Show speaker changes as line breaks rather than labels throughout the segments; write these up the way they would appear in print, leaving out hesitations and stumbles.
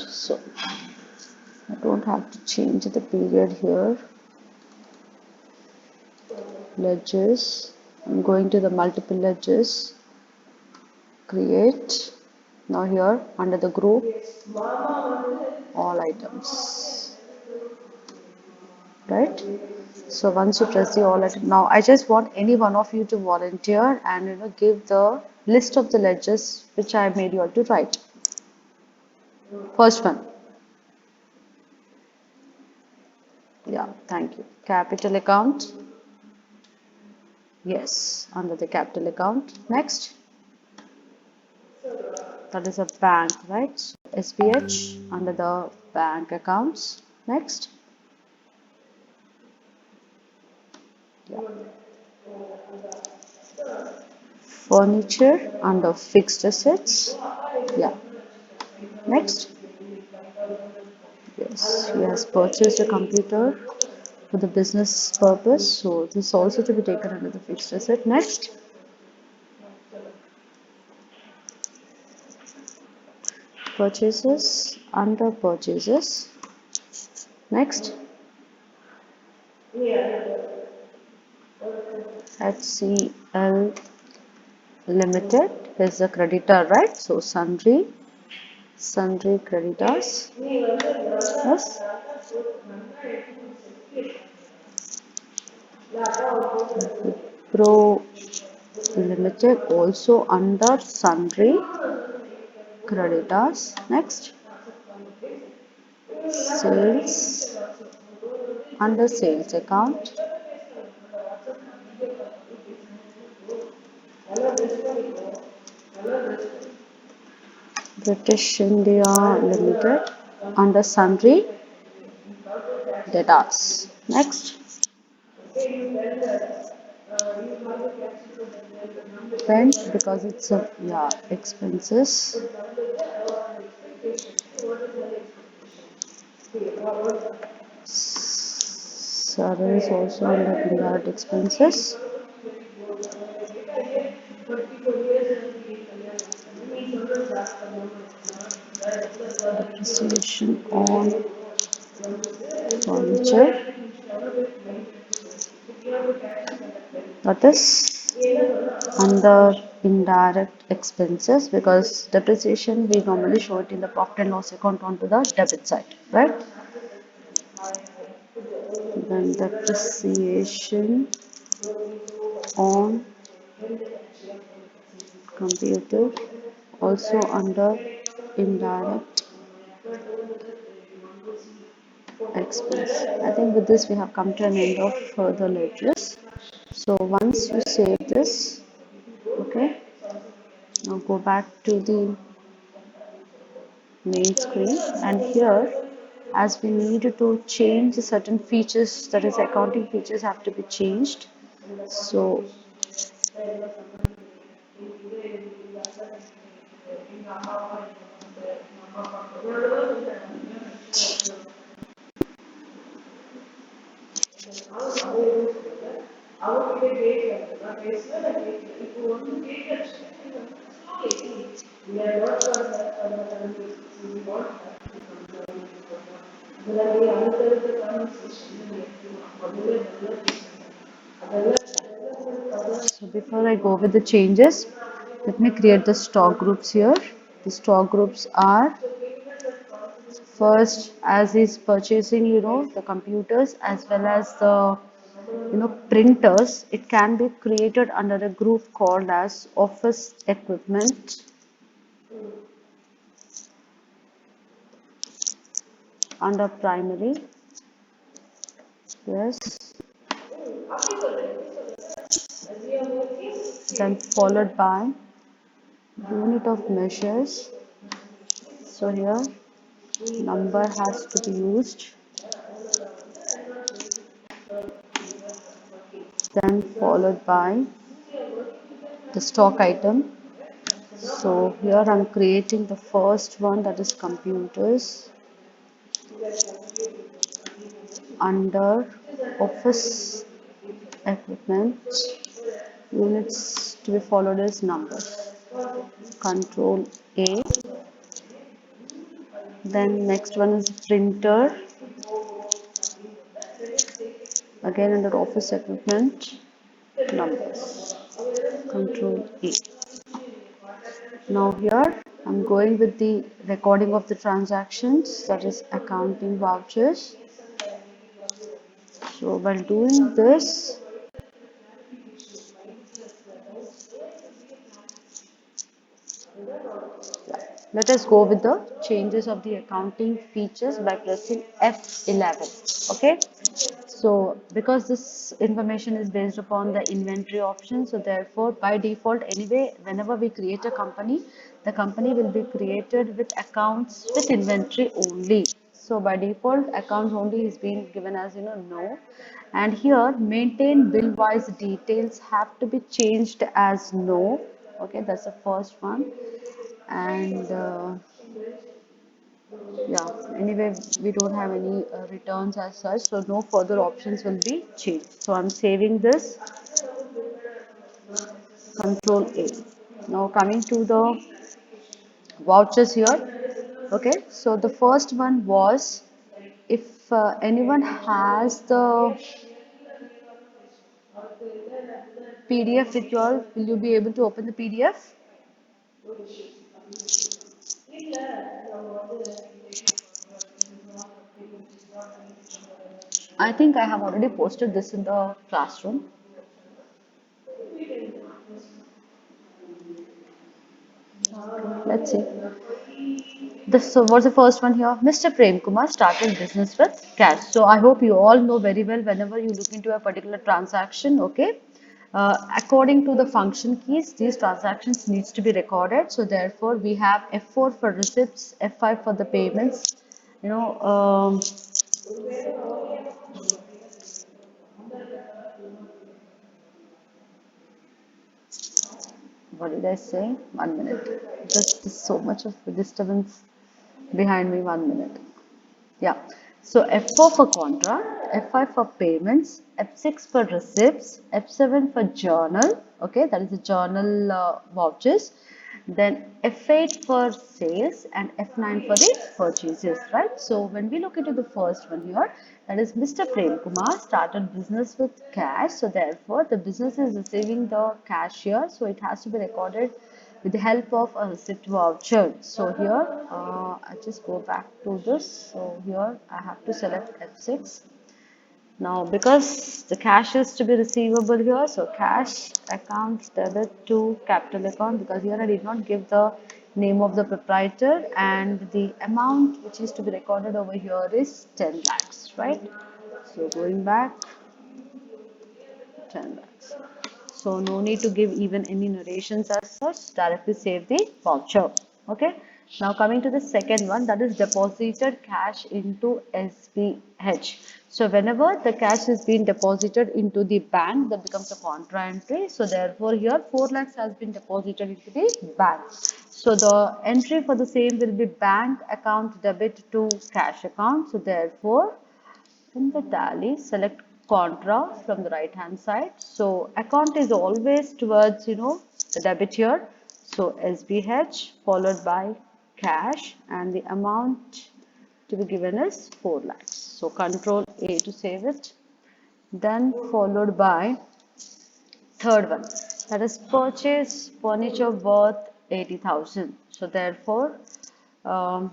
right? So I don't have to change the period here. Ledgers. I'm going to the multiple ledgers. Create. Now here under the group, all items. Right? So once you press the all items, now I just want any one of you to volunteer and give the list of the ledgers which I made you all to write. First one. Yeah, thank you. Capital account. Yes, under the capital account. Next, that is a bank, right? So SPH under the bank accounts. Next, yeah. Furniture under fixed assets. Yeah. Next, yes, he has purchased a computer for the business purpose. So this also to be taken under the fixed asset. Next, purchases under purchases. Next, HCL Limited is a creditor, right? So sundry creditors. Yes. Pro Limited also under sundry creditors. Next, sales under sales account. British India Limited under sundry debtors. Next, rent because it's a expenses. Salaries also under indirect expenses. Depreciation on furniture. That is under indirect expenses because depreciation we normally show it in the profit and loss account onto the debit side, right? Then depreciation on computer also under indirect expense. I think with this we have come to an end of further ledgers. So once you save this, okay, now go back to the main screen, and here as we need to change certain features, that is accounting features have to be changed. So So before I go with the changes, let me create the stock groups here. The stock groups are first as he's purchasing, the computers as well as the, printers. It can be created under a group called as office equipment under primary. Yes. Then followed by unit of measures. So here number has to be used, then followed by the stock item. So here I'm creating the first one, that is computers under office equipment. Units to be followed as numbers. Control A. Then next one is printer. Again under office equipment, numbers. Control E. Now here I'm going with the recording of the transactions, that is accounting vouchers. So while doing this, let us go with the changes of the accounting features by pressing F11. Okay. So because this information is based upon the inventory option, so therefore by default anyway, whenever we create a company, the company will be created with accounts with inventory only. So by default accounts only is being given as no. And here maintain bill wise details have to be changed as no. Okay, that's the first one. And yeah, anyway we don't have any returns as such, so no further options will be changed. So I'm saving this. Control A. Now coming to the vouchers here. Okay, so the first one was, if anyone has the PDF with you all, will you be able to open the PDF? I think I have already posted this in the classroom. Let's see. This was the first one here. Mr. Prem Kumar started business with cash. So I hope you all know very well whenever you look into a particular transaction, okay, according to the function keys, these transactions needs to be recorded. So therefore, we have F4 for receipts, F5 for the payments. You know, what did I say? 1 minute. Just so much of disturbance behind me. 1 minute. Yeah. So F4 for contract, F5 for payments, F6 for receipts, F7 for journal. Okay, that is the journal vouchers. Then F8 for sales and F9 for the purchases, right? So when we look into the first one here, that is Mr. Prem Kumar started business with cash. So therefore, the business is receiving the cash here. So it has to be recorded with the help of a receipt voucher. So here I just go back to this. So here I have to select F6. Now because the cash is to be receivable here, so cash account debit to capital account, because here I did not give the name of the proprietor, and the amount which is to be recorded over here is 10 lakhs, right? So going back, 10 lakhs. So no need to give even any narrations as such, directly save the voucher. Okay. Now coming to the second one, that is deposited cash into SBH. So whenever the cash is being deposited into the bank, that becomes a contra entry. So therefore here 4 lakhs has been deposited into the bank. So the entry for the same will be bank account debit to cash account. So therefore in the tally, select contra from the right hand side. So account is always towards, the debit here. So SBH followed by cash, and the amount to be given is 4 lakhs. So control A to save it. Then followed by third one, that is purchase furniture worth 80,000. So therefore, um,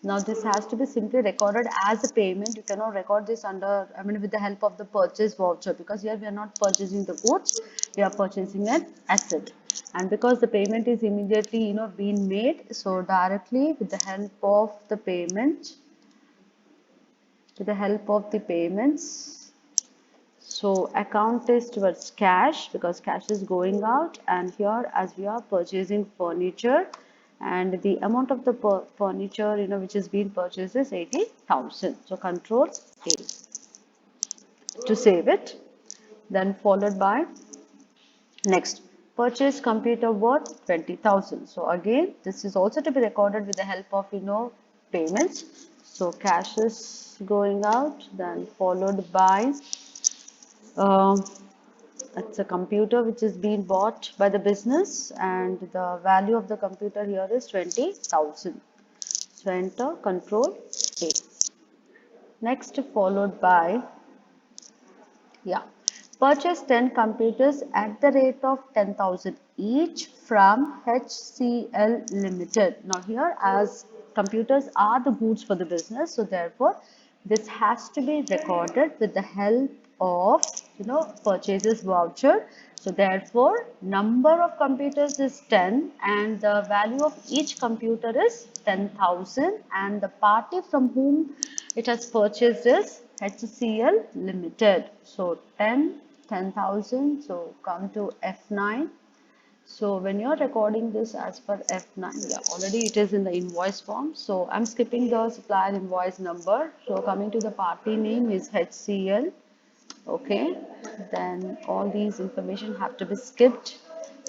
now this has to be simply recorded as a payment. You cannot record this under, with the help of the purchase voucher, because here we are not purchasing the goods, we are purchasing an asset. And because the payment is immediately, being made, so directly with the help of the payment, with the help of the payments, so account is towards cash because cash is going out, and here as we are purchasing furniture, and the amount of the furniture which is being purchased is 80,000. So control A to save it. Then followed by next, purchase computer worth 20,000. So again this is also to be recorded with the help of payments. So cash is going out, then followed by uh, it's a computer which is being bought by the business, and the value of the computer here is 20,000. So enter Control A. Next followed by, yeah, purchase 10 computers at the rate of 10,000 each from HCL Limited. Now here, as computers are the goods for the business, so therefore this has to be recorded with the help of purchases voucher. So therefore number of computers is 10 and the value of each computer is 10,000 and the party from whom it has purchased is HCL Limited. So 10,000. So come to F9. So when you're recording this as per F9, yeah, already it is in the invoice form. So I'm skipping the supplier invoice number. So coming to the party name is HCL. Okay, then all these information have to be skipped.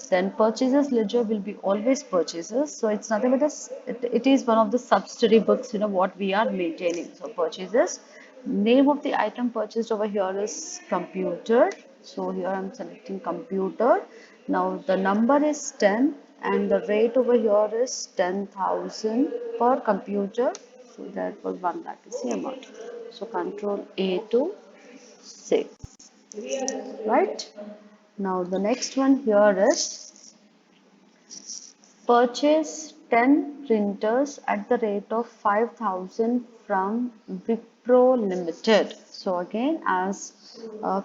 Then purchases ledger will be always purchases, so it's nothing but it is one of the subsidiary books, what we are maintaining. So purchases, name of the item purchased over here is computer. So here I'm selecting computer. Now the number is 10 and the rate over here is 10,000 per computer. So therefore 1 lakh is the amount. So Control A to save, right? Now the next one here is purchase 10 printers at the rate of 5,000 from Wipro Limited. So again, as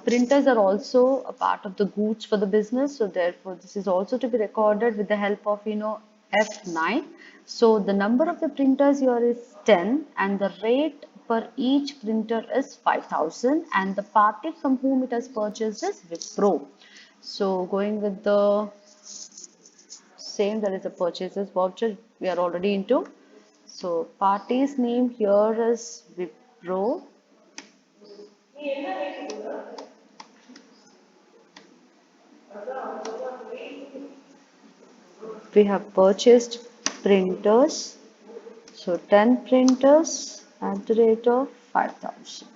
printers are also a part of the goods for the business, so therefore this is also to be recorded with the help of F9. So the number of the printers here is 10 and the rate per each printer is 5,000 and the party from whom it has purchased is Wipro. So going with the same, that is a purchases voucher we are already into. So party's name here is Wipro. We have purchased printers. So 10 printers at the rate of 5,000.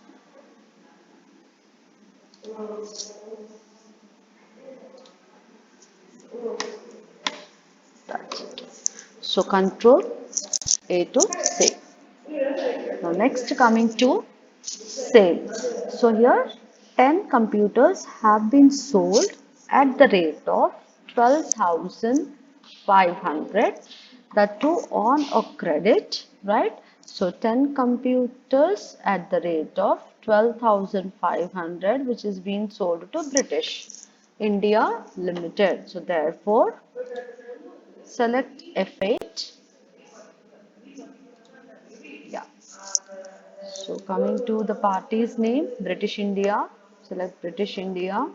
That's it. So Control A to save. Now next coming to sales. So here 10 computers have been sold at the rate of 12,500, that too on a credit, right? So 10 computers at the rate of 12,500 which is being sold to British India Limited. So therefore select F8. Yeah. So coming to the party's name, British India, select British India,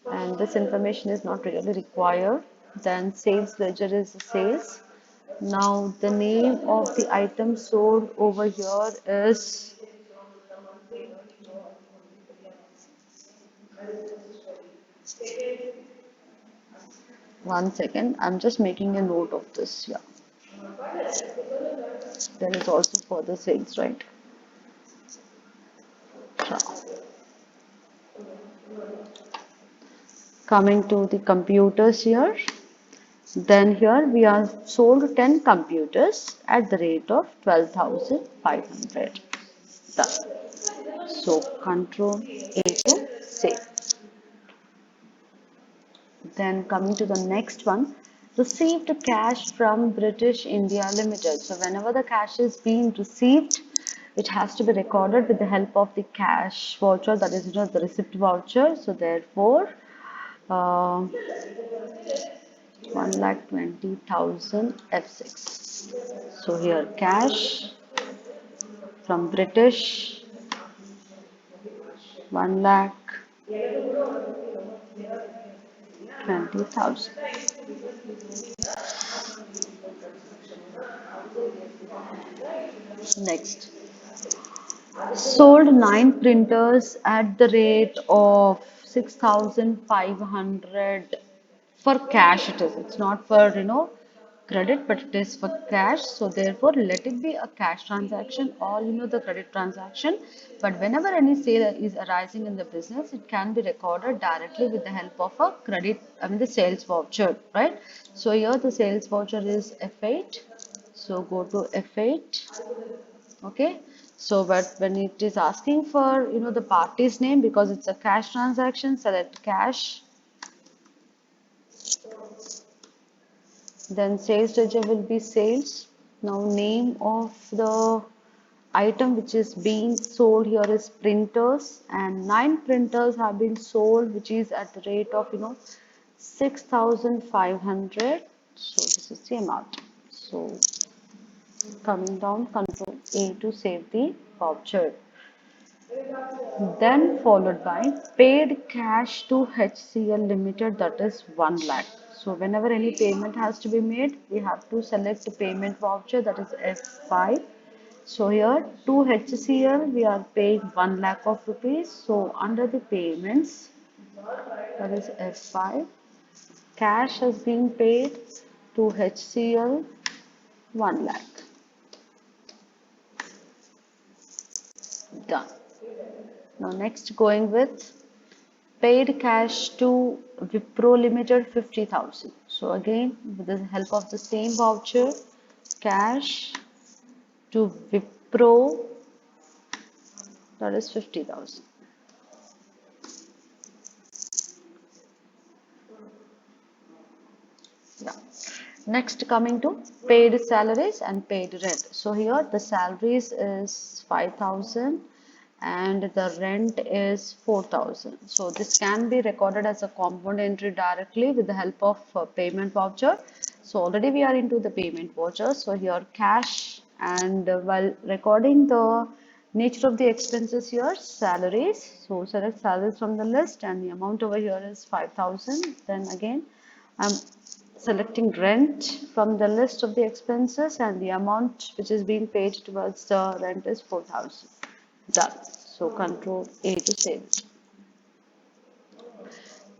and this information is not really required. Then sales ledger is the sales. Now the name of the item sold over here is, one second, I'm just making a note of this. Yeah, there is also further sales, right? Coming to the computers here. Then here we are sold 10 computers at the rate of 12,500. Done. So Control A to save. Then coming to the next one, received cash from British India Limited. So whenever the cash is being received, it has to be recorded with the help of the cash voucher, that is the receipt voucher. So therefore, uh, 1,20,000 F6. So here cash from British 1,20,000. Next, sold 9 printers at the rate of 6,500 for cash. It's not for credit, but it is for cash. So therefore let it be a cash transaction or the credit transaction. But whenever any sale is arising in the business, it can be recorded directly with the help of a credit, I mean the sales voucher, right? So here the sales voucher is F8. So go to F8. Okay, so but when it is asking for the party's name, because it's a cash transaction, select cash. Then sales ledger will be sales. Now name of the item which is being sold here is printers, and 9 printers have been sold, which is at the rate of 6,500. So this is the amount. So coming down, control A to save the voucher. Then followed by paid cash to HCL Limited, that is 1 lakh. So whenever any payment has to be made, we have to select the payment voucher, that is F5. So here to HCL we are paying 1 lakh of rupees. So under the payments, that is F5, cash has been paid to HCL 1 lakh. Done. Now next, going with paid cash to Wipro Limited 50,000. So again, with the help of the same voucher, cash to Wipro, that is 50,000. Yeah. Next, coming to paid salaries and paid rent. So here the salaries is 5,000 and the rent is 4,000. So this can be recorded as a compound entry directly with the help of payment voucher. So already we are into the payment voucher. So here cash, and while recording the nature of the expenses here, salaries. So select salaries from the list, and the amount over here is 5,000. Then again, I'm selecting rent from the list of the expenses, and the amount which is being paid towards the rent is 4,000. Done. So control A to save it.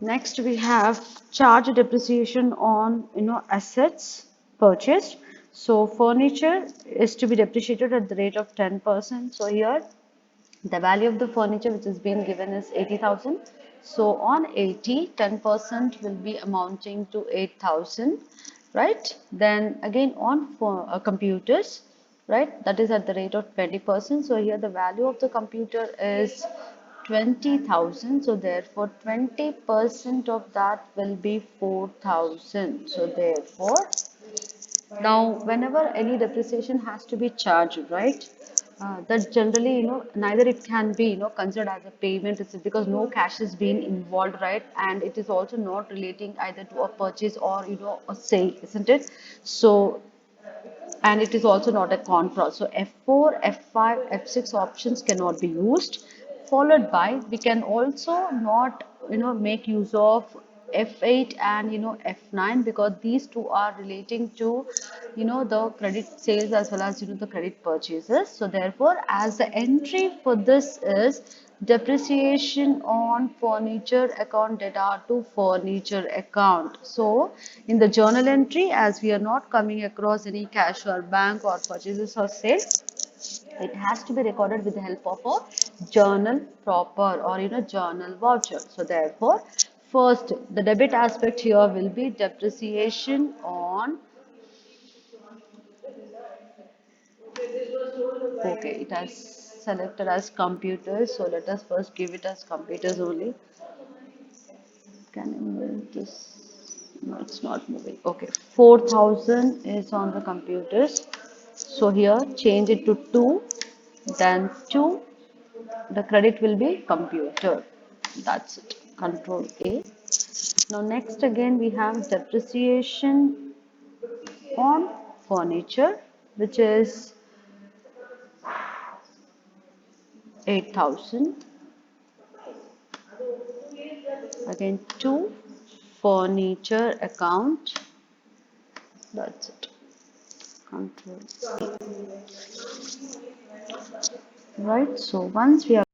Next we have charge depreciation on assets purchased. So furniture is to be depreciated at the rate of 10%. So here the value of the furniture which is being given is 80,000. So on 80, 10% will be amounting to 8,000, right? Then again on for computers, right? That is at the rate of 20%. So here the value of the computer is 20,000. So therefore 20% of that will be 4,000. So therefore now, whenever any depreciation has to be charged, right? That generally, neither it can be, considered as a payment. It's because no cash is being involved, right? And it is also not relating either to a purchase or, a sale, isn't it? So, and it is also not a contra. So F4, F5, F6 options cannot be used. Followed by, we can also not make use of F8 and F9, because these two are relating to the credit sales as well as the credit purchases. So therefore, as the entry for this is depreciation on furniture account data to furniture account. So in the journal entry, as we are not coming across any cash or bank or purchases or sales, it has to be recorded with the help of a journal proper or journal voucher. So therefore, first the debit aspect here will be depreciation on, okay, it has selected as computers, so let us first give it as computers only. Can I move this? No, it's not moving. Okay, 4,000 is on the computers. So here change it to 2, then 2, the credit will be computer. That's it. Control A. Now next again we have depreciation on furniture, which is 8,000. Again 2, furniture account. That's it. Control A. Right. So once we are